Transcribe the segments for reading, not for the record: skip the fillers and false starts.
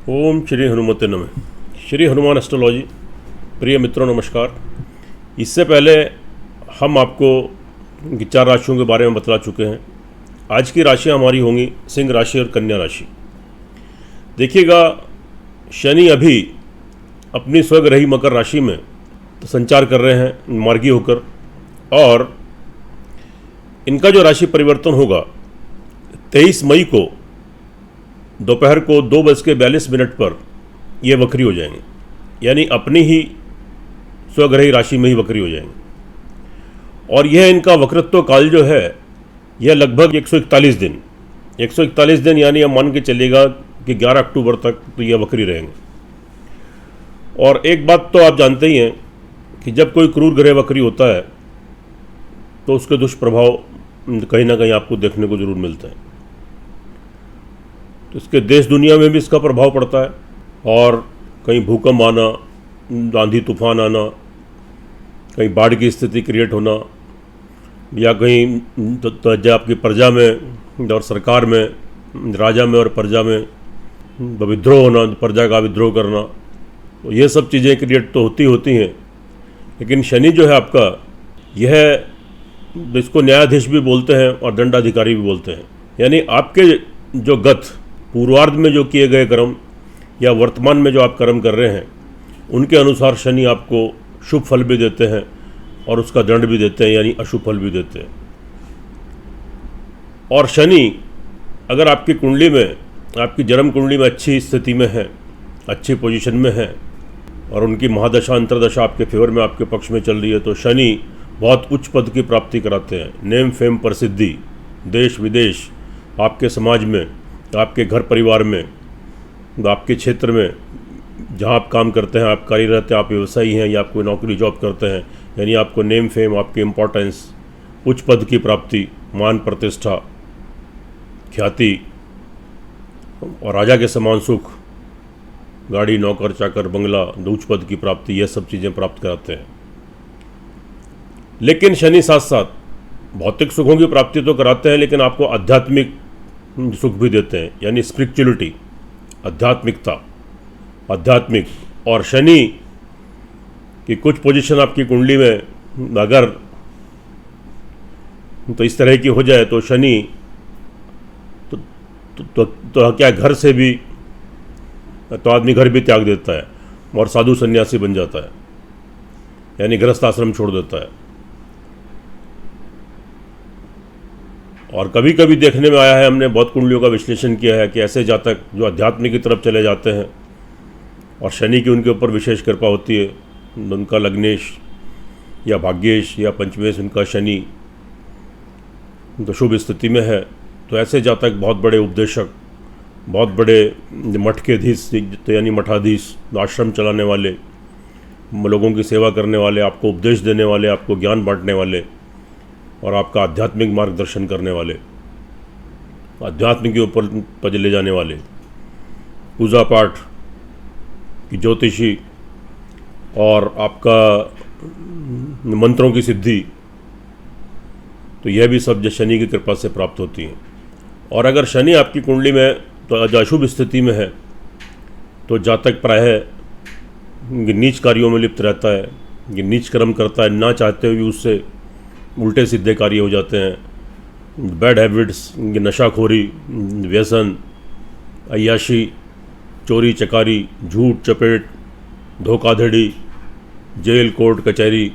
ओम श्री हनुमते नमः। श्री हनुमान एस्ट्रोलॉजी। प्रिय मित्रों नमस्कार। इससे पहले हम आपको 4 राशियों के बारे में बतला चुके हैं। आज की राशियां हमारी होंगी सिंह राशि और कन्या राशि। देखिएगा, शनि अभी अपनी स्वग्रही मकर राशि में तो संचार कर रहे हैं मार्गी होकर, और इनका जो राशि परिवर्तन होगा 23 मई को दोपहर को 2:42 पर ये वक्री हो जाएंगे, यानी अपनी ही स्वग्रही राशि में ही वक्री हो जाएंगे। और यह इनका वक्रत्व काल जो है यह लगभग 141 दिन यानी अब मान के चलेगा कि 11 अक्टूबर तक तो यह वक्री रहेंगे। और एक बात तो आप जानते ही हैं कि जब कोई क्रूर ग्रह वक्री होता है तो उसके दुष्प्रभाव कहीं ना कहीं आपको देखने को जरूर मिलता है। तो इसके देश दुनिया में भी इसका प्रभाव पड़ता है, और कहीं भूकंप आना, आंधी तूफान आना, कहीं बाढ़ की स्थिति क्रिएट होना, या कहीं तो आपकी प्रजा में और सरकार में, राजा में और प्रजा में विद्रोह होना, प्रजा का विद्रोह करना, तो ये सब चीज़ें क्रिएट तो होती हैं। लेकिन शनि जो है आपका, यह इसको न्यायाधीश भी बोलते हैं और दंडाधिकारी भी बोलते हैं। यानी आपके जो गत पूर्वार्ध में जो किए गए कर्म या वर्तमान में जो आप कर्म कर रहे हैं उनके अनुसार शनि आपको शुभ फल भी देते हैं और उसका दंड भी देते हैं, यानी अशुभ फल भी देते हैं। और शनि अगर आपकी कुंडली में, आपकी जन्म कुंडली में अच्छी स्थिति में है, अच्छी पोजीशन में है, और उनकी महादशा अंतरदशा आपके फेवर में, आपके पक्ष में चल रही है, तो शनि बहुत उच्च पद की प्राप्ति कराते हैं। नेम फेम प्रसिद्धि, देश विदेश, आपके समाज में, आपके घर परिवार में, आपके क्षेत्र में जहाँ आप काम करते हैं, आप कार्यरत हैं, आप व्यवसायी हैं या आप कोई नौकरी जॉब करते हैं, यानी आपको नेम फेम, आपकी इम्पोर्टेंस, उच्च पद की प्राप्ति, मान प्रतिष्ठा, ख्याति और राजा के समान सुख, गाड़ी, नौकर चाकर, बंगला, उच्च पद की प्राप्ति, यह सब चीज़ें प्राप्त कराते हैं। लेकिन शनि साथ साथ भौतिक सुखों की प्राप्ति तो कराते हैं, लेकिन आपको आध्यात्मिक सुख भी देते हैं, यानी स्पिरिचुअलिटी, आध्यात्मिकता, आध्यात्मिक। और शनि की कुछ पोजीशन आपकी कुंडली में अगर तो इस तरह की हो जाए तो शनि तो क्या घर से भी तो आदमी घर भी त्याग देता है और साधु सन्यासी बन जाता है, यानी गृहस्थ आश्रम छोड़ देता है। और कभी कभी देखने में आया है, हमने बहुत कुंडलियों का विश्लेषण किया है कि ऐसे जातक जो अध्यात्म की तरफ चले जाते हैं और शनि की उनके ऊपर विशेष कृपा होती है, उनका लग्नेश या भाग्येश या पंचमेश उनका शनि तो शुभ स्थिति में है, तो ऐसे जातक बहुत बड़े उपदेशक, बहुत बड़े मठ के अधीश यानी मठाधीश, आश्रम चलाने वाले, लोगों की सेवा करने वाले, आपको उपदेश देने वाले, आपको ज्ञान बांटने वाले और आपका आध्यात्मिक मार्गदर्शन करने वाले, आध्यात्म के ऊपर पज ले जाने वाले, पूजा पाठ की ज्योतिषी और आपका मंत्रों की सिद्धि, तो यह भी सब शनि की कृपा से प्राप्त होती हैं। और अगर शनि आपकी कुंडली में तो अशुभ स्थिति में है तो जातक प्रायः नीच कार्यों में लिप्त रहता है, नीच कर्म करता है, ना चाहते हुए उससे उल्टे सीधे कार्य हो जाते हैं। बैड हैबिट्स, नशाखोरी, व्यसन, अय्याशी, चोरी चकारी, झूठ चपेट, धोखाधड़ी, जेल, कोर्ट कचहरी,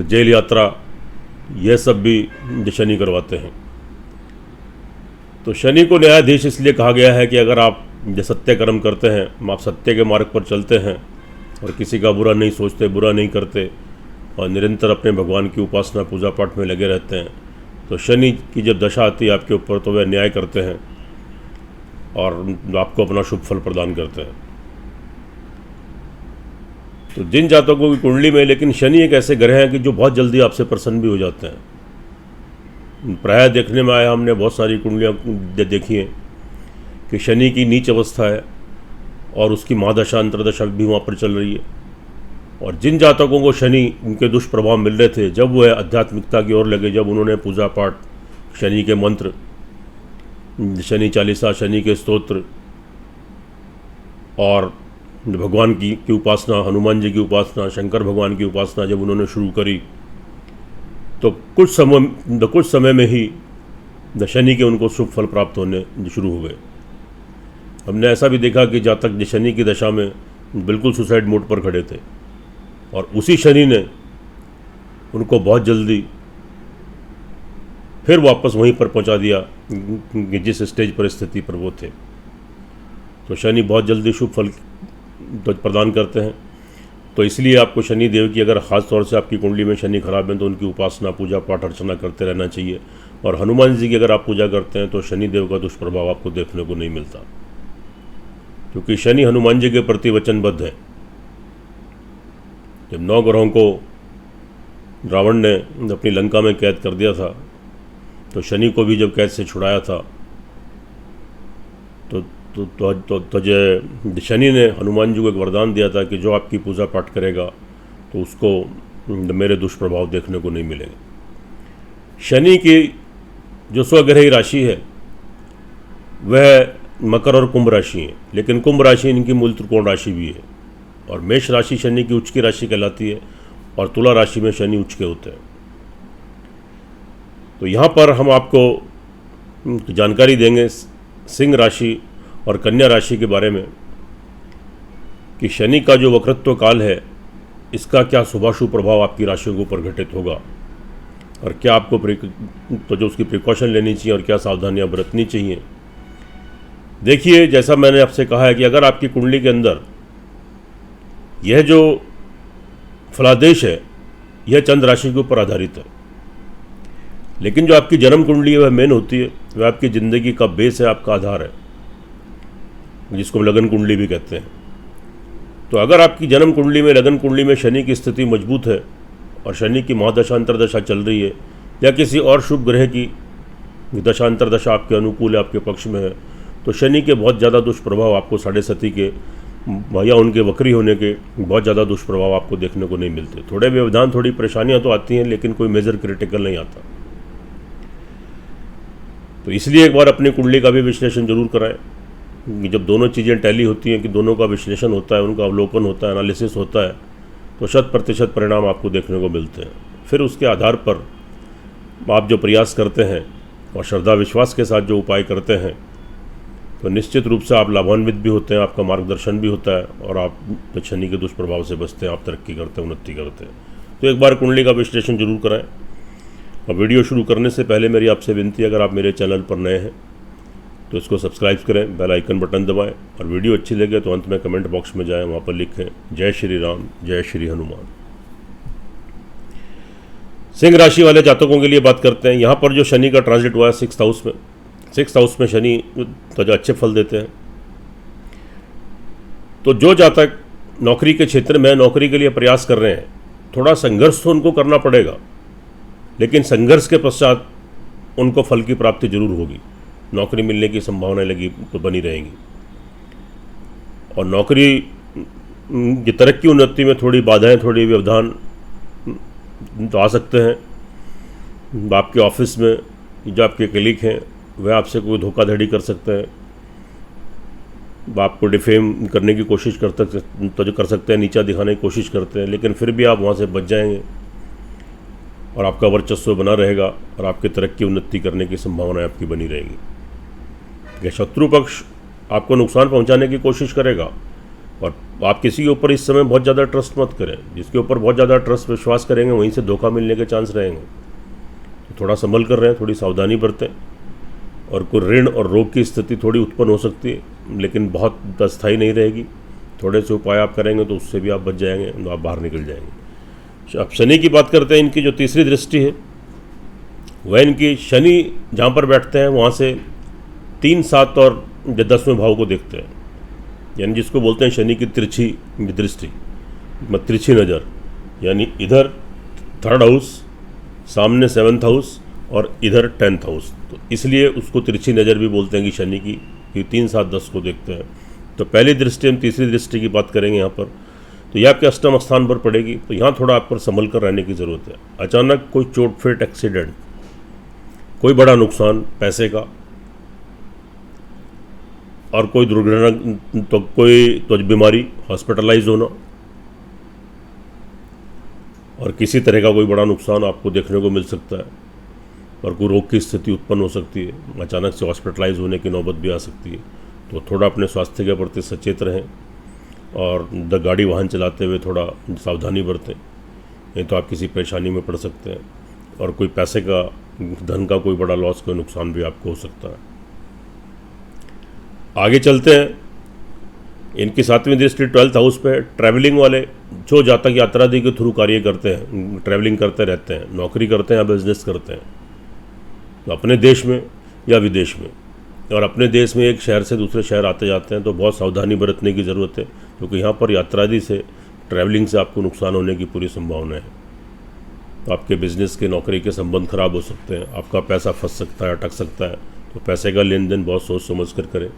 जेल यात्रा, यह सब भी शनि करवाते हैं। तो शनि को न्यायाधीश इसलिए कहा गया है कि अगर आप सत्य कर्म करते हैं, आप सत्य के मार्ग पर चलते हैं और किसी का बुरा नहीं सोचते, बुरा नहीं करते और निरंतर अपने भगवान की उपासना पूजा पाठ में लगे रहते हैं, तो शनि की जब दशा आती है आपके ऊपर तो वह न्याय करते हैं और आपको अपना शुभ फल प्रदान करते हैं। तो जिन जातकों की कुंडली में लेकिन शनि एक ऐसे ग्रह हैं कि जो बहुत जल्दी आपसे प्रसन्न भी हो जाते हैं। प्रायः देखने में आया, हमने बहुत सारी कुंडलियाँ देखी हैं कि शनि की नीच अवस्था है और उसकी महादशा अंतरदशा भी वहाँ पर चल रही है। और जिन जातकों को शनि उनके दुष्प्रभाव मिल रहे थे, जब वह आध्यात्मिकता की ओर लगे, जब उन्होंने पूजा पाठ, शनि के मंत्र, शनि चालीसा, शनि के स्तोत्र और भगवान की उपासना, हनुमान जी की उपासना, शंकर भगवान की उपासना जब उन्होंने शुरू करी तो कुछ समय में ही शनि के उनको शुभ फल प्राप्त होने शुरू हुए। हमने ऐसा भी देखा कि जहाँ तक शनि की दशा में बिल्कुल सुसाइड मोड पर खड़े थे और उसी शनि ने उनको बहुत जल्दी फिर वापस वहीं पर पहुंचा दिया कि जिस स्टेज पर स्थिति पर वो थे। तो शनि बहुत जल्दी शुभ फल प्रदान करते हैं। तो इसलिए आपको शनि देव की अगर ख़ास तौर से आपकी कुंडली में शनि खराब है तो उनकी उपासना, पूजा पाठ, अर्चना करते रहना चाहिए। और हनुमान जी की अगर आप पूजा करते हैं तो शनि देव का दुष्प्रभाव आपको देखने को नहीं मिलता, क्योंकि शनि हनुमान जी के प्रति वचनबद्ध है। जब 9 ग्रहों को रावण ने अपनी लंका में कैद कर दिया था तो शनि को भी जब कैद से छुड़ाया था तो शनि ने हनुमान जी को एक वरदान दिया था कि जो आपकी पूजा पाठ करेगा तो उसको मेरे दुष्प्रभाव देखने को नहीं मिलेंगे। शनि की जो स्वग्रही राशि है वह मकर और कुंभ राशि है, लेकिन कुंभ राशि इनकी मूल त्रिकोण राशि भी है। और मेष राशि शनि की उच्च की राशि कहलाती है और तुला राशि में शनि उच्च के होते हैं। तो यहाँ पर हम आपको जानकारी देंगे सिंह राशि और कन्या राशि के बारे में कि शनि का जो वक्रत्व काल है इसका क्या शुभाशुभ प्रभाव आपकी राशियों के ऊपर घटित होगा और क्या आपको तो जो उसकी प्रिकॉशन लेनी चाहिए और क्या सावधानियां बरतनी चाहिए। देखिए, जैसा मैंने आपसे कहा है कि अगर आपकी कुंडली के अंदर यह जो फलादेश है यह चंद्र राशि के ऊपर आधारित है, लेकिन जो आपकी जन्म कुंडली है वह मेन होती है, वह आपकी ज़िंदगी का बेस है, आपका आधार है, जिसको हम लगन कुंडली भी कहते हैं। तो अगर आपकी जन्म कुंडली में, लगन कुंडली में शनि की स्थिति मजबूत है और शनि की महादशा अंतरदशा चल रही है या किसी और शुभ ग्रह की दशा अंतरदशा आपके अनुकूल है, आपके पक्ष में है, तो शनि के बहुत ज़्यादा दुष्प्रभाव आपको 7.5 के या उनके वक्री होने के बहुत ज़्यादा दुष्प्रभाव आपको देखने को नहीं मिलते। थोड़े व्यवधान, थोड़ी परेशानियां तो आती हैं, लेकिन कोई मेजर क्रिटिकल नहीं आता। तो इसलिए एक बार अपनी कुंडली का भी विश्लेषण जरूर कराएं कि जब दोनों चीज़ें टैली होती हैं, कि दोनों का विश्लेषण होता है, उनका अवलोकन होता है, एनालिसिस होता है, तो 100% परिणाम आपको देखने को मिलते हैं। फिर उसके आधार पर आप जो प्रयास करते हैं और श्रद्धा विश्वास के साथ जो उपाय करते हैं तो निश्चित रूप से आप लाभान्वित भी होते हैं, आपका मार्गदर्शन भी होता है और आप शनि के दुष्प्रभाव से बचते हैं, आप तरक्की करते हैं, उन्नति करते हैं। तो एक बार कुंडली का विश्लेषण जरूर कराएं। और वीडियो शुरू करने से पहले मेरी आपसे विनती है, अगर आप मेरे चैनल पर नए हैं तो इसको सब्सक्राइब करें, बेल आइकन बटन दबाएं और वीडियो अच्छी लगे तो अंत में कमेंट बॉक्स में जाएं, वहाँ पर लिखें जय श्री राम, जय श्री हनुमान। सिंह राशि वाले जातकों के लिए बात करते हैं। यहाँ पर जो शनि का ट्रांजिट हुआ है 6th हाउस में, 6th हाउस में शनि तो जो अच्छे फल देते हैं। तो जो जातक नौकरी के क्षेत्र में नौकरी के लिए प्रयास कर रहे हैं, थोड़ा संघर्ष तो उनको करना पड़ेगा, लेकिन संघर्ष के पश्चात उनको फल की प्राप्ति जरूर होगी, नौकरी मिलने की संभावनाएं लगी तो बनी रहेंगी। और नौकरी की तरक्की उन्नति में थोड़ी बाधाएं, थोड़ी व्यवधान तो आ सकते हैं। आपके ऑफिस में जो आपके कलीग हैं वह आपसे कोई धोखाधड़ी कर सकते हैं, आपको डिफेम करने की कोशिश कर सकते हैं, नीचा दिखाने की कोशिश करते हैं, लेकिन फिर भी आप वहाँ से बच जाएंगे और आपका वर्चस्व बना रहेगा और आपकी तरक्की उन्नति करने की संभावनाएं आपकी बनी रहेगी। कि शत्रु पक्ष आपको नुकसान पहुंचाने की कोशिश करेगा और आप किसी के ऊपर इस समय बहुत ज़्यादा ट्रस्ट मत करें। जिसके ऊपर बहुत ज़्यादा ट्रस्ट विश्वास करेंगे वहीं से धोखा मिलने के चांस रहेंगे। तो थोड़ा संभल कर रहें, थोड़ी सावधानी बरतें। और कोई ऋण और रोग की स्थिति थोड़ी उत्पन्न हो सकती है, लेकिन बहुत अस्थायी नहीं रहेगी। थोड़े से उपाय आप करेंगे तो उससे भी आप बच जाएंगे, तो आप बाहर निकल जाएंगे। अब शनि की बात करते हैं। इनकी जो तीसरी दृष्टि है वह इनकी शनि जहाँ पर बैठते हैं वहाँ से 3, 7 और 10वें भाव को देखते हैं, यानी जिसको बोलते हैं शनि की तिरछी दृष्टि, तिरछी नज़र। यानी इधर 3rd हाउस, सामने 7th हाउस और इधर 10th हाउस। तो इसलिए उसको तिरछी नज़र भी बोलते हैं कि शनि की 3, 7, 10 को देखते हैं। तो पहली दृष्टि, हम तीसरी दृष्टि की बात करेंगे यहाँ पर, तो यह आपके अष्टम स्थान पर पड़ेगी। तो यहाँ थोड़ा आप पर संभल कर रहने की ज़रूरत है। अचानक कोई चोट फिट, एक्सीडेंट, कोई बड़ा नुकसान पैसे का और कोई दुर्घटना कोई बीमारी, हॉस्पिटलाइज होना और किसी तरह का कोई बड़ा नुकसान आपको देखने को मिल सकता है और कोई रोग की स्थिति उत्पन्न हो सकती है, अचानक से हॉस्पिटलाइज होने की नौबत भी आ सकती है। तो थोड़ा अपने स्वास्थ्य के प्रति सचेत रहें और गाड़ी वाहन चलाते हुए थोड़ा सावधानी बरतें, नहीं तो आप किसी परेशानी में पड़ सकते हैं और कोई पैसे का, धन का कोई बड़ा लॉस, कोई नुकसान भी आपको हो सकता है। आगे चलते हैं। इनकी 7वीं दृष्टि 12th हाउस पे ट्रैवलिंग वाले जो जातक यात्रादि के थ्रू कार्य करते हैं, ट्रैवलिंग करते रहते हैं, नौकरी करते हैं या बिजनेस करते हैं, तो अपने देश में या विदेश में, और अपने देश में एक शहर से दूसरे शहर आते जाते हैं, तो बहुत सावधानी बरतने की ज़रूरत है, क्योंकि यहाँ पर यात्रादि से, ट्रैवलिंग से आपको नुकसान होने की पूरी संभावना है। तो आपके बिजनेस के, नौकरी के संबंध खराब हो सकते हैं, आपका पैसा फंस सकता है, अटक सकता है। तो पैसे का लेन देन बहुत सोच समझ कर करें।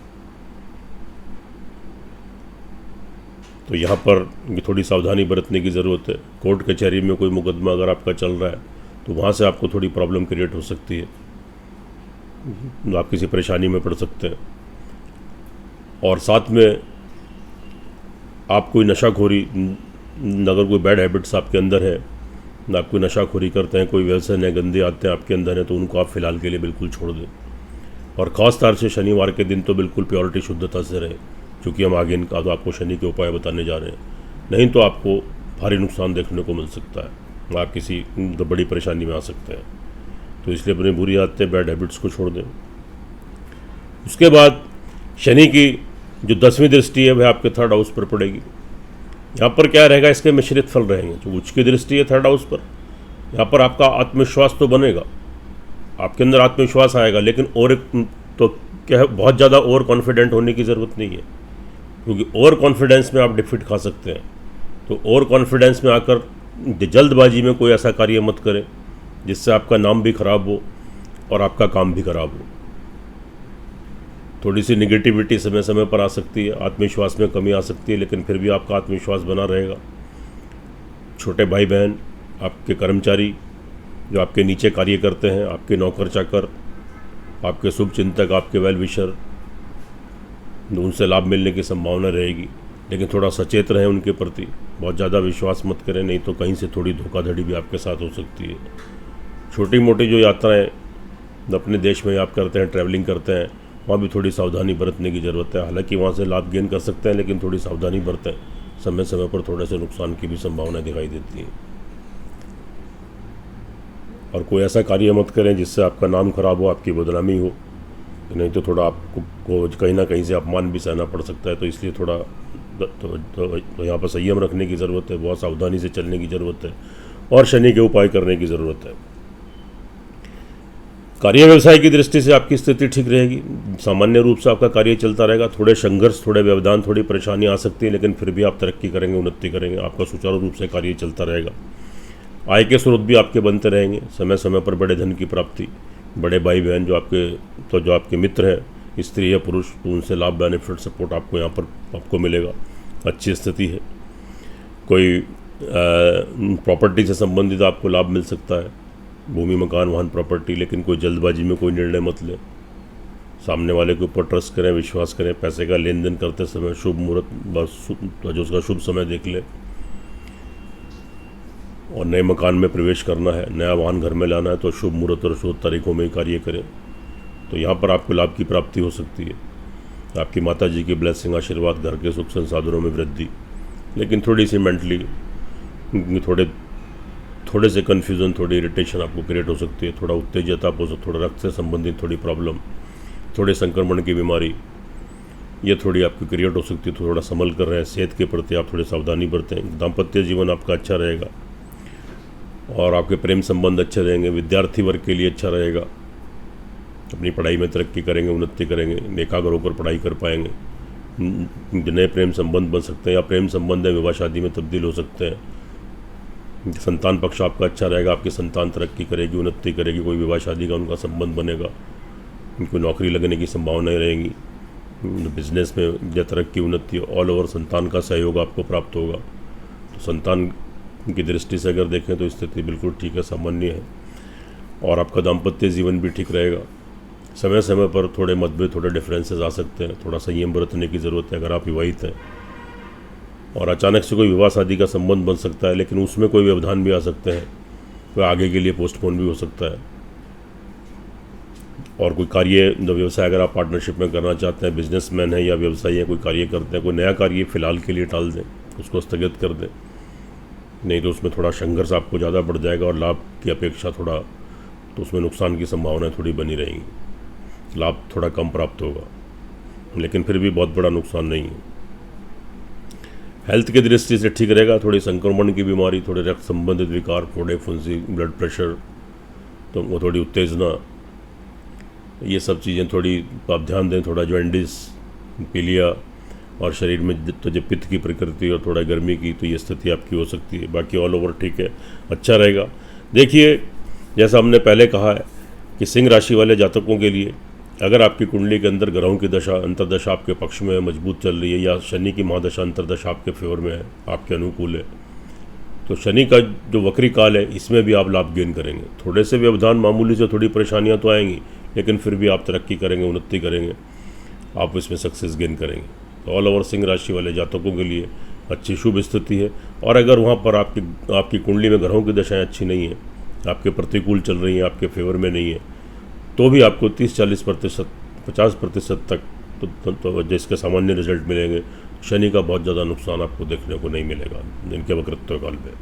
तो यहाँ पर थोड़ी सावधानी बरतने की ज़रूरत है। कोर्ट कचहरी में कोई मुकदमा अगर आपका चल रहा है तो वहाँ से आपको थोड़ी प्रॉब्लम क्रिएट हो सकती है, आप किसी परेशानी में पड़ सकते हैं। और साथ में आप कोई नशाखोरी, अगर कोई बैड हैबिट्स आपके अंदर है, आप कोई नशाखोरी करते हैं, कोई व्यसन है, गंदे आते हैं आपके अंदर है, तो उनको आप फ़िलहाल के लिए बिल्कुल छोड़ दें। और ख़ास तौर से शनिवार के दिन तो बिल्कुल प्योरिटी, शुद्धता से रहें, क्योंकि हम आगे इनका तो आपको शनि के उपाय बताने जा रहे हैं। नहीं तो आपको भारी नुकसान देखने को मिल सकता है, आप किसी बड़ी परेशानी में आ सकते हैं। तो इसलिए अपनी बुरी आदतें, बैड हैबिट्स को छोड़ दें। उसके बाद शनि की जो 10वीं दृष्टि है वह आपके 3rd हाउस पर पड़ेगी। यहाँ पर क्या रहेगा, इसके मिश्रित फल रहेंगे। जो उच्च की दृष्टि है 3rd हाउस पर, यहाँ पर आपका आत्मविश्वास तो बनेगा, आपके अंदर आत्मविश्वास आएगा, लेकिन और तो क्या है, बहुत ज़्यादा ओवर कॉन्फिडेंट होने की ज़रूरत नहीं है, क्योंकि ओवर कॉन्फिडेंस में आप डिफीट खा सकते हैं। तो ओवर कॉन्फिडेंस में आकर जल्दबाजी में कोई ऐसा कार्य मत करें जिससे आपका नाम भी खराब हो और आपका काम भी खराब हो। थोड़ी सी निगेटिविटी समय समय पर आ सकती है, आत्मविश्वास में कमी आ सकती है, लेकिन फिर भी आपका आत्मविश्वास बना रहेगा। छोटे भाई बहन, आपके कर्मचारी जो आपके नीचे कार्य करते हैं, आपके नौकर चाकर, आपके शुभ चिंतक, आपके वेल विशर, उनसे लाभ मिलने की संभावना रहेगी, लेकिन थोड़ा सचेत रहें उनके प्रति। बहुत ज़्यादा विश्वास मत करें, नहीं तो कहीं से थोड़ी धोखाधड़ी भी आपके साथ हो सकती है। छोटी मोटी जो यात्राएं अपने देश में आप करते हैं, ट्रैवलिंग करते हैं, वहाँ भी थोड़ी सावधानी बरतने की ज़रूरत है। हालांकि वहाँ से लाभ गेन कर सकते हैं, लेकिन थोड़ी सावधानी बरतें, समय समय पर थोड़े से नुकसान की भी संभावना दिखाई देती है। और कोई ऐसा कार्य मत करें जिससे आपका नाम खराब हो, आपकी बदनामी हो, नहीं तो थोड़ा आपको कहीं ना कहीं से अपमान भी सहना पड़ सकता है। तो इसलिए थोड़ा तो यहाँ पर संयम रखने की ज़रूरत है, बहुत सावधानी से चलने की ज़रूरत है और शनि के उपाय करने की ज़रूरत है। कार्य व्यवसाय की दृष्टि से आपकी स्थिति ठीक रहेगी, सामान्य रूप से आपका कार्य चलता रहेगा। थोड़े संघर्ष, थोड़े व्यवधान, थोड़ी परेशानी आ सकती है, लेकिन फिर भी आप तरक्की करेंगे, उन्नति करेंगे, आपका सुचारू रूप से कार्य चलता रहेगा। आय के स्रोत भी आपके बनते रहेंगे, समय समय पर बड़े धन की प्राप्ति, बड़े भाई बहन जो आपके मित्र हैं, स्त्री या पुरुष, तो उनसे लाभ, बेनिफिट, सपोर्ट आपको यहाँ पर आपको मिलेगा। अच्छी स्थिति है। कोई प्रॉपर्टी से संबंधित आपको लाभ मिल सकता है, भूमि, मकान, वाहन, प्रॉपर्टी, लेकिन कोई जल्दबाजी में कोई निर्णय मत लें। सामने वाले के ऊपर ट्रस्ट करें, विश्वास करें। पैसे का लेन देन करते समय शुभ मुहूर्त, बस जो उसका शुभ समय देख लें। और नए मकान में प्रवेश करना है, नया वाहन घर में लाना है, तो शुभ मुहूर्त और शुभ तारीखों में ही कार्य करें। तो यहाँ पर आपको लाभ की प्राप्ति हो सकती है। आपकी माता जी की ब्लेसिंग, आशीर्वाद, घर के सुख संसाधनों में वृद्धि, लेकिन थोड़ी सी मेंटली थोड़े से कन्फ्यूज़न, थोड़ी इरिटेशन आपको क्रिएट हो सकती है। थोड़ा उत्तेजित आप हो सकते, थोड़ा रक्त से संबंधित थोड़ी प्रॉब्लम, थोड़े संक्रमण की बीमारी, ये थोड़ी आपकी क्रिएट हो सकती है। तो थोड़ा संभल कर रहे हैं, सेहत के प्रति आप थोड़ी सावधानी बरतें। दाम्पत्य जीवन आपका अच्छा रहेगा और आपके प्रेम संबंध अच्छे रहेंगे। विद्यार्थी वर्ग के लिए अच्छा रहेगा, अपनी पढ़ाई में तरक्की करेंगे, उन्नति करेंगे, एकाग्र होकर पढ़ाई कर पाएंगे। नए प्रेम संबंध बन सकते हैं या प्रेम संबंध है विवाह शादी में तब्दील हो सकते हैं। संतान पक्ष आपका अच्छा रहेगा, आपकी संतान तरक्की करेगी, उन्नति करेगी, कोई विवाह शादी का उनका संबंध बनेगा, उनको नौकरी लगने की संभावनाएं रहेंगी। बिजनेस में या तरक्की, उन्नति, ऑल ओवर संतान का सहयोग आपको प्राप्त होगा। तो संतान की दृष्टि से अगर देखें तो स्थिति बिल्कुल ठीक है, सामान्य है। और आपका दाम्पत्य जीवन भी ठीक रहेगा। समय समय पर थोड़े मतभेद, थोड़े डिफरेंसेस आ सकते हैं, थोड़ा संयम बरतने की ज़रूरत है अगर आप विवाहित हैं। और अचानक से कोई विवाह शादी का संबंध बन सकता है, लेकिन उसमें कोई व्यवधान भी आ सकते हैं, कोई आगे के लिए पोस्टपोन भी हो सकता है। और कोई कार्य, व्यवसाय अगर आप पार्टनरशिप में करना चाहते हैं, बिजनेसमैन है या व्यवसायी है, कोई कार्य करते हैं, कोई नया कार्य फ़िलहाल के लिए टाल दें, उसको स्थगित कर दें, नहीं तो उसमें थोड़ा संघर्ष आपको ज़्यादा बढ़ जाएगा और लाभ की अपेक्षा थोड़ा, तो उसमें नुकसान की संभावनाएं थोड़ी बनी रहेंगी। लाभ थोड़ा कम प्राप्त होगा, लेकिन फिर भी बहुत बड़ा नुकसान नहीं है। हेल्थ की दृष्टि से ठीक रहेगा। थोड़ी संक्रमण की बीमारी, थोड़े रक्त संबंधित विकार, थोड़े फुंसी, ब्लड प्रेशर, तो वो थोड़ी उत्तेजना, ये सब चीज़ें थोड़ी आप ध्यान दें। थोड़ा जॉइंटिस, पीलिया और शरीर में तो जब पित्त की प्रकृति और थोड़ा गर्मी की, तो ये स्थिति आपकी हो सकती है। बाकी ऑल ओवर ठीक है, अच्छा रहेगा। देखिए, जैसा हमने पहले कहा है कि सिंह राशि वाले जातकों के लिए अगर आपकी कुंडली के अंदर ग्रहों की दशा, अंतर्दशा आपके पक्ष में मजबूत चल रही है, या शनि की महादशा अंतर्दशा आपके फेवर में है, आपके अनुकूल है, तो शनि का जो वक्री काल है, इसमें भी आप लाभ गेन करेंगे। थोड़े से व्यवधान, मामूली से थोड़ी परेशानियां तो आएंगी, लेकिन फिर भी आप तरक्की करेंगे, उन्नति करेंगे, आप इसमें सक्सेस गेन करेंगे। तो ऑल ओवर सिंह राशि वाले जातकों के लिए अच्छी शुभ स्थिति है। और अगर वहाँ पर आपकी कुंडली में ग्रहों की दशाएँ अच्छी नहीं है, आपके प्रतिकूल चल रही हैं, आपके फेवर में नहीं है, तो भी आपको 30-40%, 50% तक तो जिसके सामान्य रिजल्ट मिलेंगे। शनि का बहुत ज़्यादा नुकसान आपको देखने को नहीं मिलेगा इनके वक्रत्व काल में।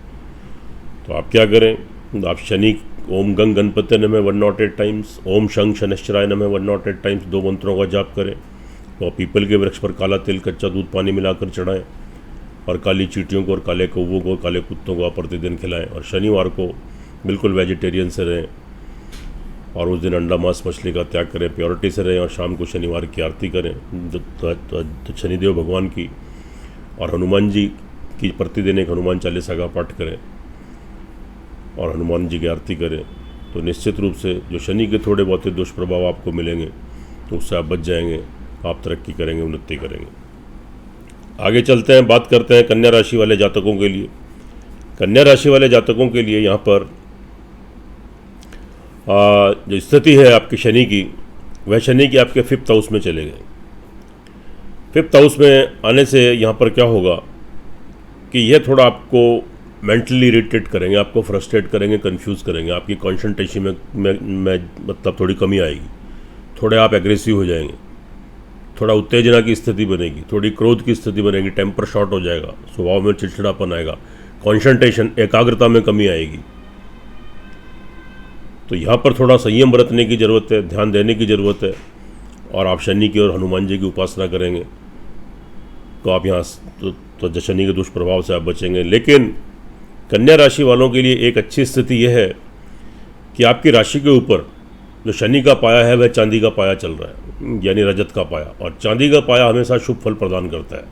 तो आप क्या करें, आप शनि, ओम गंग गणपति नमः 108 टाइम्स, ओम शंख शनिश्चराय नमः 108 टाइम्स, 2 मंत्रों का जाप करें। और पीपल के वृक्ष पर काला तिल, कच्चा दूध, पानी मिलाकर चढ़ाएं। और काली चींटियों को और काले कौवों को, काले कुत्तों को आप प्रतिदिन खिलाएं। और शनिवार को बिल्कुल वेजिटेरियन से रहें, और उस दिन अंडा मांस मछली का त्याग करें, प्योरिटी से रहें। और शाम को शनिवार की आरती करें तो शनिदेव भगवान की, और हनुमान जी की प्रतिदिन एक हनुमान चालीसा का पाठ करें और हनुमान जी की आरती करें। तो निश्चित रूप से जो शनि के थोड़े बहुत दुष्प्रभाव आपको मिलेंगे, तो उससे आप बच जाएंगे, आप तरक्की करेंगे, उन्नति करेंगे। आगे चलते हैं, बात करते हैं कन्या राशि वाले जातकों के लिए। कन्या राशि वाले जातकों के लिए यहाँ पर जो स्थिति है आपकी शनि की, वह शनि की आपके 5th हाउस में चले गए। 5th हाउस में आने से यहाँ पर क्या होगा कि यह थोड़ा आपको मेंटली इरिटेट करेंगे, आपको फ्रस्ट्रेट करेंगे, कंफ्यूज करेंगे, आपकी कॉन्सेंट्रेशन में मतलब थोड़ी कमी आएगी, थोड़े आप एग्रेसिव हो जाएंगे, थोड़ा उत्तेजना की स्थिति बनेगी, थोड़ी क्रोध की स्थिति बनेगी, टेम्पर शॉर्ट हो जाएगा, स्वभाव में चिड़चिड़ापन आएगा, कॉन्सेंट्रेशन, एकाग्रता में कमी आएगी। तो यहाँ पर थोड़ा संयम बरतने की ज़रूरत है, ध्यान देने की ज़रूरत है। और आप शनि की और हनुमान जी की उपासना करेंगे तो आप यहाँ तो शनि के दुष्प्रभाव से आप बचेंगे। लेकिन कन्या राशि वालों के लिए एक अच्छी स्थिति यह है कि आपकी राशि के ऊपर जो शनि का पाया है, वह चांदी का पाया चल रहा है, यानी रजत का पाया। और चांदी का पाया हमेशा शुभ फल प्रदान करता है,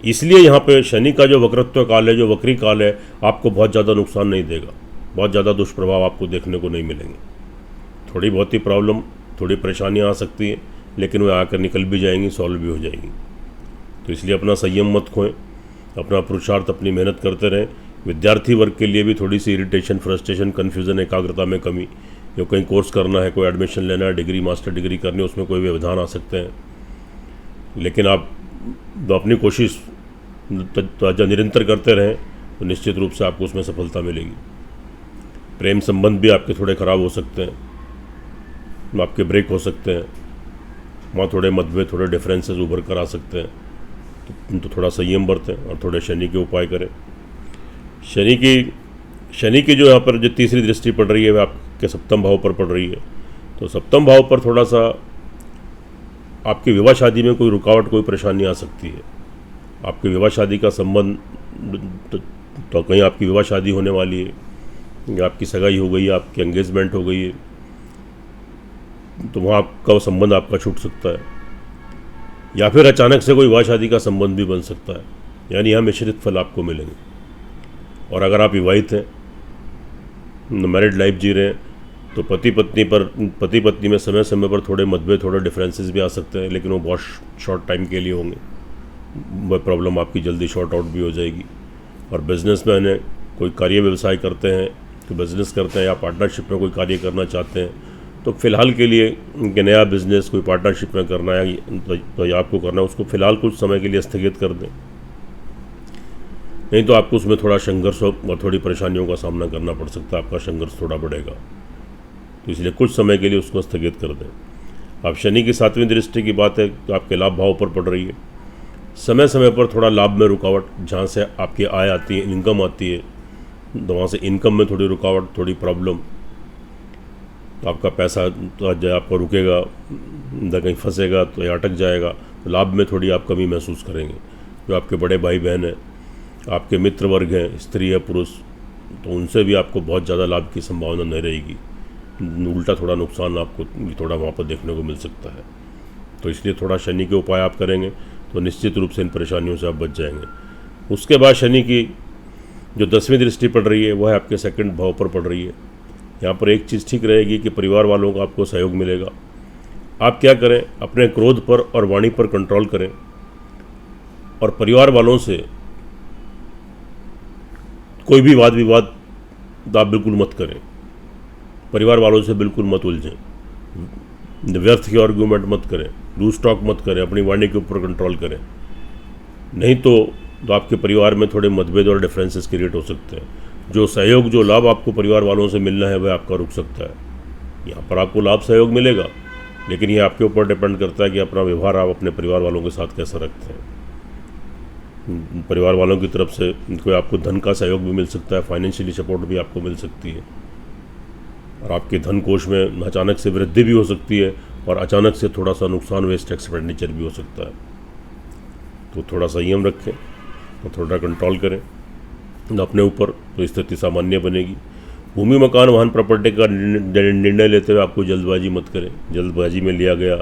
इसलिए यहाँ पे शनि का जो वक्रत्व काल है, जो वक्री काल है, आपको बहुत ज़्यादा नुकसान नहीं देगा, बहुत ज़्यादा दुष्प्रभाव आपको देखने को नहीं मिलेंगे। थोड़ी बहुत ही प्रॉब्लम, थोड़ी परेशानियाँ आ सकती हैं, लेकिन वह आकर निकल भी जाएंगी, सॉल्व भी हो जाएंगी। तो इसलिए अपना संयम मत खोएं, अपना पुरुषार्थ, अपनी मेहनत करते रहें। विद्यार्थी वर्ग के लिए भी थोड़ी सी इरिटेशन, फ्रस्ट्रेशन, कन्फ्यूज़न, एकाग्रता में कमी, जो कहीं कोर्स करना है, कोई एडमिशन लेना है, डिग्री, मास्टर डिग्री करनी है, उसमें कोई व्यवधान आ सकते हैं। लेकिन आप अपनी कोशिश निरंतर करते रहें तो निश्चित रूप से आपको उसमें सफलता मिलेगी। प्रेम संबंध भी आपके थोड़े ख़राब हो सकते हैं, आपके ब्रेक हो सकते हैं, वहाँ थोड़े मतभेद, थोड़े डिफरेंसेस उभर कर आ सकते हैं। तो थोड़ा संयम बरतें और थोड़े शनि के उपाय करें। शनि की जो यहाँ पर जो तीसरी दृष्टि पड़ रही है, वह आपके 7वें भाव पर पड़ रही है। तो 7वें भाव पर थोड़ा सा आपकी विवाह शादी में कोई रुकावट, कोई परेशानी आ सकती है। आपके विवाह शादी का संबंध, तो कहीं आपकी विवाह शादी होने वाली है, या आपकी सगाई हो गई है, आपकी एंगेजमेंट हो गई है, तो वहाँ आपका संबंध आपका छूट सकता है। या फिर अचानक से कोई विवाह शादी का संबंध भी बन सकता है, यानी यहाँ मिश्रित फल आपको मिलेंगे। और अगर आप विवाहित हैं, मैरिड लाइफ जी रहे हैं, तो पति पत्नी में समय समय पर थोड़े मतभेद, थोड़े डिफरेंसेस भी आ सकते हैं, लेकिन वो बहुत शॉर्ट टाइम के लिए होंगे। वह प्रॉब्लम आपकी जल्दी शॉर्ट आउट भी हो जाएगी। और बिजनेसमैन है, कोई कार्य व्यवसाय करते हैं, तो बिजनेस करते हैं, या पार्टनरशिप में कोई कार्य करना चाहते हैं, तो फ़िलहाल के लिए कि नया बिज़नेस कोई पार्टनरशिप में करना है तो आपको करना है, उसको फ़िलहाल कुछ समय के लिए स्थगित कर दें, नहीं तो आपको उसमें थोड़ा संघर्ष और थोड़ी परेशानियों का सामना करना पड़ सकता है, आपका संघर्ष थोड़ा बढ़ेगा, तो इसलिए कुछ समय के लिए उसको स्थगित कर दें। अब शनि की 7वीं दृष्टि की बात है तो आपके लाभ भाव पर पड़ रही है, समय समय पर थोड़ा लाभ में रुकावट, जहाँ से आपकी आय आती है, इनकम आती है, तो वहाँ से इनकम में थोड़ी रुकावट, थोड़ी प्रॉब्लम, तो आपका पैसा तो आपका रुकेगा, कहीं फंसेगा तो या अटक जाएगा, तो लाभ में थोड़ी आप कमी महसूस करेंगे। जो आपके बड़े भाई बहन हैं, आपके मित्र वर्ग हैं, स्त्री है पुरुष, तो उनसे भी आपको बहुत ज़्यादा लाभ की संभावना नहीं रहेगी, उल्टा थोड़ा नुकसान आपको थोड़ा वहाँ पर देखने को मिल सकता है। तो इसलिए थोड़ा शनि के उपाय आप करेंगे तो निश्चित रूप से इन परेशानियों से आप बच जाएंगे। उसके बाद शनि की जो 10वीं दृष्टि पड़ रही है वह है आपके 2nd भाव पर पड़ रही है। यहाँ पर एक चीज़ ठीक रहेगी कि परिवार वालों का आपको सहयोग मिलेगा। आप क्या करें, अपने क्रोध पर और वाणी पर कंट्रोल करें और परिवार वालों से कोई भी वाद विवाद आप बिल्कुल मत करें, परिवार वालों से बिल्कुल मत उलझें, व्यर्थ की आर्गूमेंट मत करें, लूज टॉक मत करें, अपनी वाणी के ऊपर कंट्रोल करें, नहीं तो आपके परिवार में थोड़े मतभेद और डिफरेंसेस क्रिएट हो सकते हैं। जो सहयोग, जो लाभ आपको परिवार वालों से मिलना है वह आपका रुक सकता है। यहाँ पर आपको लाभ सहयोग मिलेगा, लेकिन ये आपके ऊपर डिपेंड करता है कि अपना व्यवहार आप अपने परिवार वालों के साथ कैसा रखते हैं। परिवार वालों की तरफ से कोई आपको धन का सहयोग भी मिल सकता है, फाइनेंशियली सपोर्ट भी आपको मिल सकती है, और आपके धन कोष में अचानक से वृद्धि भी हो सकती है और अचानक से थोड़ा सा नुकसान, वेस्ट एक्सपेंडिचर भी हो सकता है। तो थोड़ा संयम रखें और थोड़ा कंट्रोल करें अपने ऊपर, तो स्थिति सामान्य बनेगी। भूमि, मकान, वाहन, प्रॉपर्टी का निर्णय लेते हुए आपको जल्दबाजी मत करें। जल्दबाजी में लिया गया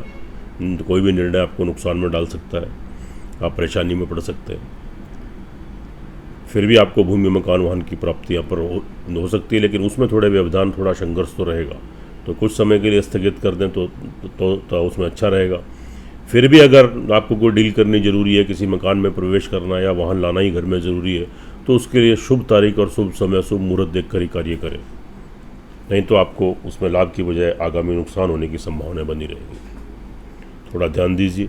कोई भी निर्णय आपको नुकसान में डाल सकता है, आप परेशानी में पड़ सकते हैं। फिर भी आपको भूमि, मकान, वाहन की प्राप्ति यहाँ पर हो सकती है, लेकिन उसमें थोड़े व्यवधान, थोड़ा संघर्ष तो रहेगा, तो कुछ समय के लिए स्थगित कर दें तो उसमें अच्छा रहेगा। फिर भी अगर आपको कोई डील करनी ज़रूरी है, किसी मकान में प्रवेश करना या वाहन लाना ही घर में ज़रूरी है, तो उसके लिए शुभ तारीख और शुभ समय, शुभ मुहूर्त देखकर ही कार्य करें, नहीं तो आपको उसमें लाभ की बजाय आगामी नुकसान होने की संभावना बनी रहेगी। थोड़ा ध्यान दीजिए।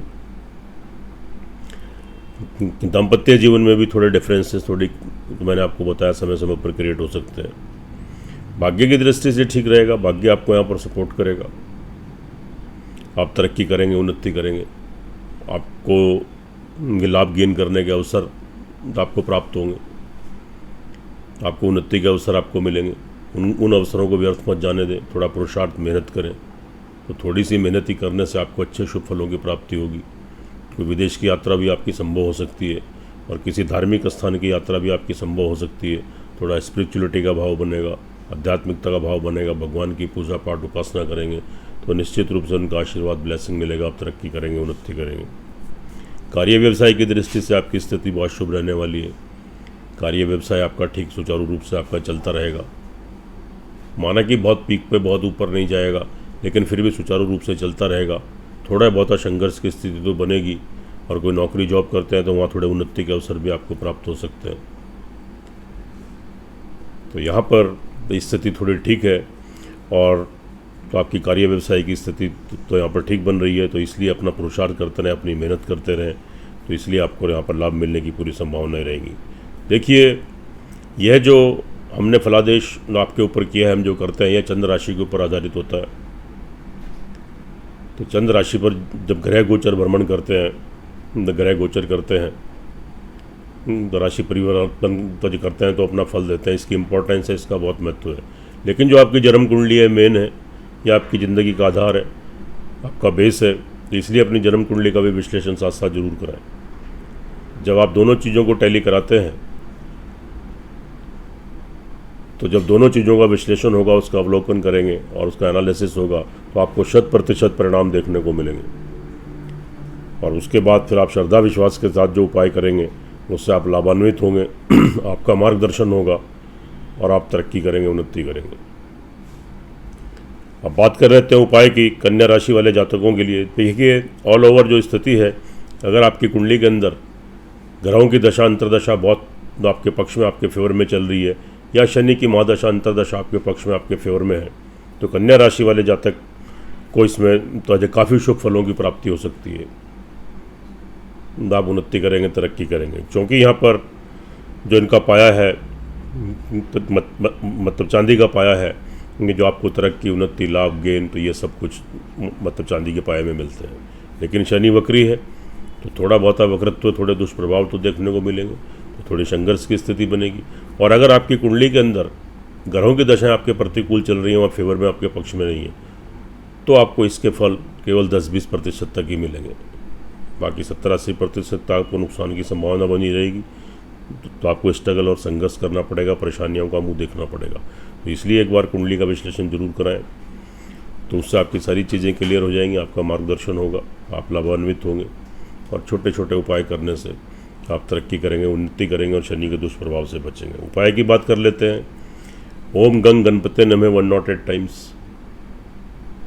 दाम्पत्य जीवन में भी थोड़े डिफरेंसेस, थोड़ी मैंने आपको बताया, समय समय पर क्रिएट हो सकते हैं। भाग्य की दृष्टि से ठीक रहेगा, भाग्य आपको यहाँ पर सपोर्ट करेगा, आप तरक्की करेंगे, उन्नति करेंगे, आपको लाभ गेन करने के अवसर आपको प्राप्त होंगे, आपको उन्नति के अवसर आपको मिलेंगे। उन अवसरों को व्यर्थ मत जाने दें, थोड़ा पुरुषार्थ, मेहनत करें, तो थोड़ी सी मेहनत ही करने से आपको अच्छे शुभ फलों की प्राप्ति होगी। कोई विदेश की यात्रा भी आपकी संभव हो सकती है और किसी धार्मिक स्थान की यात्रा भी आपकी संभव हो सकती है। थोड़ा स्पिरिचुअलिटी का भाव बनेगा, आध्यात्मिकता का भाव बनेगा, भगवान की पूजा पाठ उपासना करेंगे तो निश्चित रूप से उनका आशीर्वाद, ब्लेसिंग मिलेगा, आप तरक्की करेंगे, उन्नति करेंगे। कार्य व्यवसाय की दृष्टि से आपकी स्थिति बहुत शुभ रहने वाली है। कार्य व्यवसाय आपका ठीक सुचारू रूप से आपका चलता रहेगा, माना कि बहुत पीक पे, बहुत ऊपर नहीं जाएगा, लेकिन फिर भी सुचारू रूप से चलता रहेगा। थोड़ा बहुत संघर्ष की स्थिति तो बनेगी, और कोई नौकरी जॉब करते हैं तो वहाँ थोड़े उन्नति के अवसर भी आपको प्राप्त हो सकते हैं। तो यहाँ पर स्थिति थोड़ी ठीक है, और तो आपकी कार्य व्यवसाय की स्थिति तो यहाँ पर ठीक बन रही है, तो इसलिए अपना पुरुषार्थ करते रहें, अपनी मेहनत करते रहें, तो इसलिए आपको यहाँ पर लाभ मिलने की पूरी संभावनाएं रहेंगी। देखिए, यह जो हमने फलादेश आपके ऊपर किया है, हम जो करते हैं, यह चंद्र राशि के ऊपर आधारित होता है। तो चंद्र राशि पर जब ग्रह गोचर भ्रमण करते हैं, ग्रह गोचर करते हैं, तो राशि परिवर्तन करते हैं तो अपना फल देते हैं। इसकी इम्पोर्टेंस है, इसका बहुत महत्व है। लेकिन जो आपकी जन्म कुंडली है, मेन है, यह आपकी ज़िंदगी का आधार है, आपका बेस है, तो इसलिए अपनी जन्म कुंडली का भी विश्लेषण साथ साथ जरूर कराएं। जब आप दोनों चीज़ों को टैली कराते हैं, तो जब दोनों चीज़ों का विश्लेषण होगा, उसका अवलोकन करेंगे और उसका एनालिसिस होगा, तो आपको 100% परिणाम देखने को मिलेंगे। और उसके बाद फिर आप श्रद्धा विश्वास के साथ जो उपाय करेंगे, उससे आप लाभान्वित होंगे, आपका मार्गदर्शन होगा और आप तरक्की करेंगे, उन्नति करेंगे। अब बात कर रहे थे उपाय की कन्या राशि वाले जातकों के लिए। देखिए, ऑल ओवर जो स्थिति है, अगर आपकी कुंडली के अंदर ग्रहों की दशा अंतरदशा बहुत आपके पक्ष में, आपके फेवर में चल रही है, या शनि की महादशा अंतरदशा आपके पक्ष में, आपके फेवर में है, तो कन्या राशि वाले जातक को इसमें तो अजय काफ़ी शुभ फलों की प्राप्ति हो सकती है। आप उन्नति करेंगे, तरक्की करेंगे, क्योंकि यहाँ पर जो इनका पाया है मतलब चांदी का पाया है, कि जो आपको तरक्की, उन्नति, लाभ, गेन, तो ये सब कुछ मतलब चांदी के पाए में मिलते हैं। लेकिन शनि वक्री है तो थोड़ा बहुत वक्रत्व, थोड़े दुष्प्रभाव तो देखने को मिलेंगे, तो थोड़ी संघर्ष की स्थिति बनेगी। और अगर आपकी कुंडली के अंदर ग्रहों की दशाएं आपके प्रतिकूल चल रही हैं और फेवर में, आपके पक्ष में नहीं है, तो आपको इसके फल केवल 10-20% तक ही मिलेंगे। बाकी 70-80% आपको नुकसान की संभावना बनी रहेगी। तो आपको स्ट्रगल और संघर्ष करना पड़ेगा, परेशानियों का मुंह देखना पड़ेगा। तो इसलिए एक बार कुंडली का विश्लेषण जरूर कराएं, तो उससे आपकी सारी चीज़ें क्लियर हो जाएंगी, आपका मार्गदर्शन होगा, आप लाभान्वित होंगे। और छोटे छोटे उपाय करने से आप तरक्की करेंगे, उन्नति करेंगे और शनि के दुष्प्रभाव से बचेंगे। उपाय की बात कर लेते हैं। ओम गंग गणपते नमः 108 टाइम्स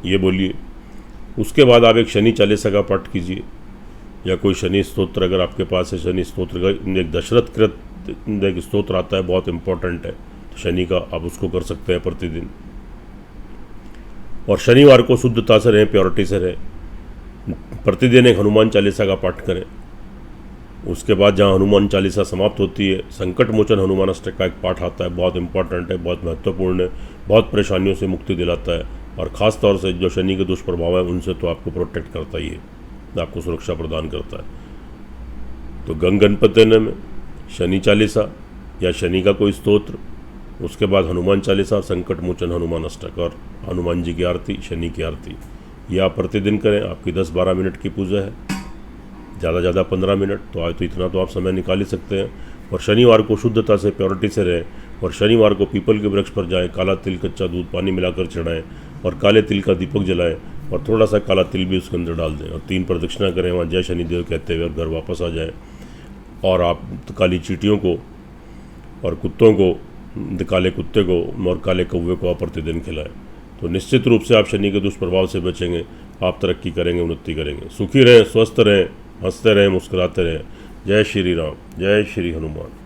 ये बोलिए। उसके बाद आप एक शनि चालीसा का पाठ कीजिए, या कोई शनि स्तोत्र अगर आपके पास है। शनि स्तोत्र का एक दशरथ कृत एक स्तोत्र आता है, बहुत इंपॉर्टेंट है, तो शनि का आप उसको कर सकते हैं प्रतिदिन। और शनिवार को शुद्धता से रहें, प्योरिटी से रहें। प्रतिदिन एक हनुमान चालीसा का पाठ करें। उसके बाद जहाँ हनुमान चालीसा समाप्त होती है, संकट मोचन हनुमान अष्टक का एक पाठ आता है, बहुत इंपॉर्टेंट है, बहुत महत्वपूर्ण है, बहुत परेशानियों से मुक्ति दिलाता है। और ख़ास तौर से जो शनि के दुष्प्रभाव है उनसे तो आपको प्रोटेक्ट करता ही है, आपको सुरक्षा प्रदान करता है। तो गंग गणपते में शनि चालीसा या शनि का कोई स्तोत्र, उसके बाद हनुमान चालीसा और संकट मोचन हनुमान अष्टक और हनुमान जी की आरती, शनि की आरती, ये आप प्रतिदिन करें। आपकी 10-12 मिनट की पूजा है, ज़्यादा 15 मिनट, तो आज तो इतना तो आप समय निकाल ही सकते हैं। और शनिवार को शुद्धता से, प्योरिटी से रहें। और शनिवार को पीपल के वृक्ष पर जाएं, काला तिल, कच्चा दूध, पानी मिलाकर चढ़ाएं और काले तिल का दीपक जलाएं और थोड़ा सा काला तिल भी उसके अंदर डाल दें और 3 प्रदक्षिणा करें, वहाँ जय शनिदेव कहते हुए और घर वापस आ जाएं। और आप काली चींटियों को और कुत्तों को, काले कुत्ते को और काले कौवे को आप प्रतिदिन खिलाएं। तो निश्चित रूप से आप शनि के दुष्प्रभाव से बचेंगे, आप तरक्की करेंगे, उन्नति करेंगे। सुखी रहें, स्वस्थ रहें, हंसते रहें, मुस्कुराते रहें। जय श्री राम, जय श्री हनुमान।